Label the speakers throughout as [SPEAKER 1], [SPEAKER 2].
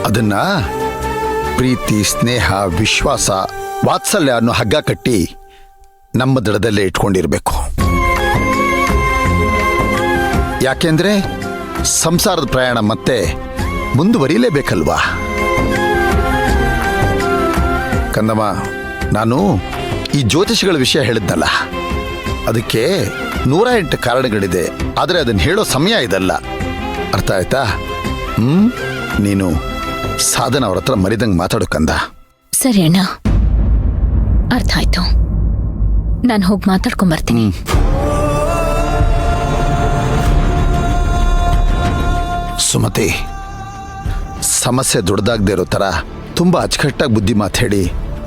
[SPEAKER 1] ಅದನ್ನ ಪ್ರೀತಿ, ಸ್ನೇಹ, ವಿಶ್ವಾಸ, ವಾತ್ಸಲ್ಯ ಅನ್ನೋ ಹಗ್ಗ ಕಟ್ಟಿ ನಮ್ಮ ದಡದಲ್ಲೇ ಇಟ್ಕೊಂಡಿರ್ಬೇಕು. ಯಾಕೆಂದ್ರೆ ಸಂಸಾರದ ಪ್ರಯಾಣ ಮತ್ತೆ ಮುಂದುವರಿಯಲೇಬೇಕಲ್ವಾ? ಕಂದಮ್ಮ, ನಾನು ಈ ಜ್ಯೋತಿಷಿಗಳ ವಿಷಯ ಹೇಳಿದ್ನಲ್ಲ, ಅದಕ್ಕೆ 108 ಕಾರಣಗಳಿದೆ. ಆದರೆ ಅದನ್ನು ಹೇಳೋ ಸಮಯ ಇದಲ್ಲ. ಅರ್ಥ ಆಯ್ತಾ? ನೀನು ಸಾಧನ ಅವ್ರ ಹತ್ರ ಮರಿದಂಗೆ ಮಾತಾಡು ಕಂದ.
[SPEAKER 2] ಸರಿ ಅಣ್ಣ, ಅರ್ಥ ಆಯ್ತು. ನಾನು ಹೋಗಿ ಮಾತಾಡ್ಕೊಂಬರ್ತೀನಿ.
[SPEAKER 1] ಸುಮತಿ, ಸಮಸ್ಯೆ ದೊಡ್ಡದಾಗದೇ ಇರೋ ಥರ ತುಂಬ ಅಚ್ಚುಕಟ್ಟಾಗಿ ಬುದ್ಧಿ ಮಾತು ಹೇಳಿ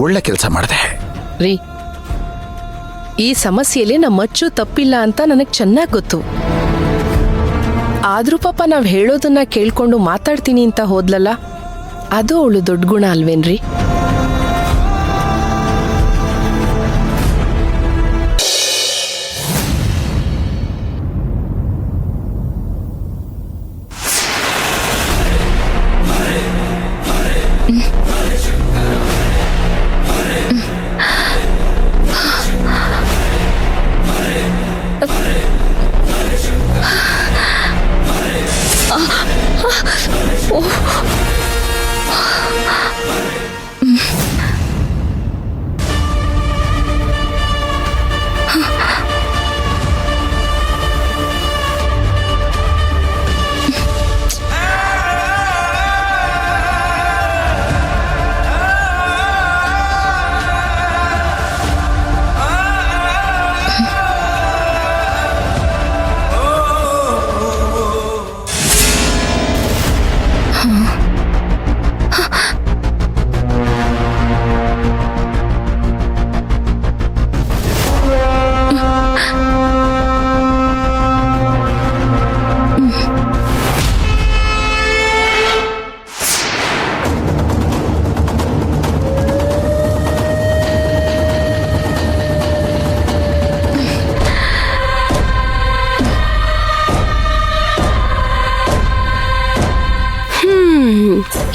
[SPEAKER 1] ಒಳ್ಳೆ ಕೆಲಸ ಮಾಡಿದೆ
[SPEAKER 3] ರೀ. ಈ ಸಮಸ್ಯೆಯಲ್ಲಿ ನಮ್ಮ ಮಚ್ಚು ತಪ್ಪಿಲ್ಲ ಅಂತ ನನಗೆ ಚೆನ್ನಾಗಿ ಗೊತ್ತು. ಆದ್ರೂ ಪಾಪ ನಾವ್ ಹೇಳೋದನ್ನ ಕೇಳ್ಕೊಂಡು ಮಾತಾಡ್ತೀನಿ ಅಂತ ಹೋದ್ಲಲ್ಲ, ಅದು ಅವಳು ದೊಡ್ಡ ಗುಣ ಅಲ್ವೇನ್ರಿ?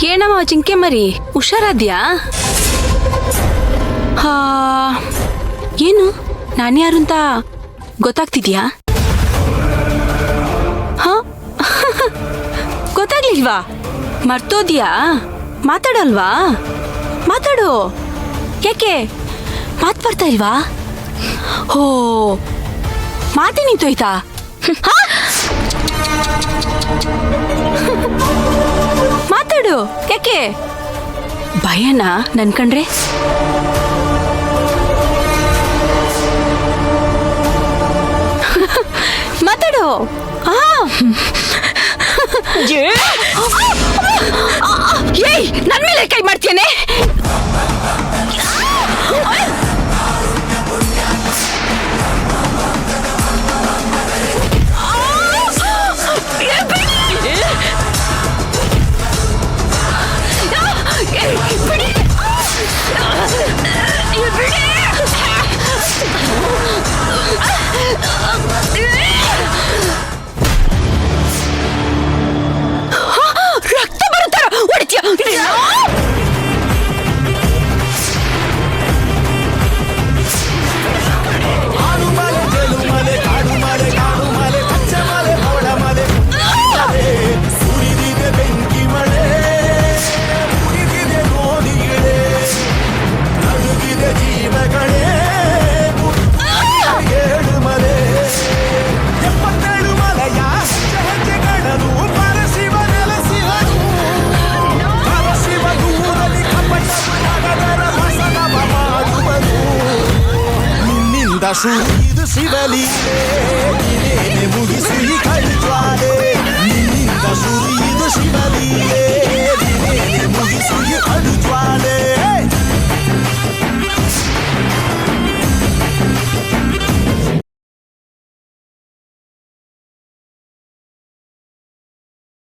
[SPEAKER 4] ಏನಮ್ಮ ಜಿಂಕೆ ಮರಿ, ಹುಷಾರಾದ್ಯಾ? ಏನು ನಾನ್ಯಾರು ಅಂತ ಗೊತ್ತಾಗ್ತಿದ್ಯಾ? ಗೊತ್ತಾಗ್ಲಿಲ್ವಾ? ಮರ್ತೋದ್ಯಾ? ಮಾತಾಡಲ್ವಾ? ಮಾತಾಡು. ಯಾಕೆ ಮಾತು ಬರ್ತಾ ಇಲ್ವಾ? ಹೋ, ಮಾತೇ ನಿಂತೋಯ್ತಾ? ಮಾತಾಡು. ಯಾಕೆ ಭಯನಾ ನನ್ ಕಂಡ್ರೆ? ಮಾತಾಡು. ಏಯ್, ನನ್ ಮೇಲೆ ಕೈ ಮಾಡ್ತೇನೆ. ರಕ್ತ ಬರುತ್ತಾರ ಹೊಡಿತೀಯ?
[SPEAKER 5] ಇದು ಶಿವಲೀಲೆ, ಮುಗಿಸಿ ಕಳಿಜ್ವಾಲೆ. ನಿನ್ನಿಂದ ಶುರು ಇದು ಶಿವಲೀಲೆ, ಮುಗಿಸಿ ಕಳು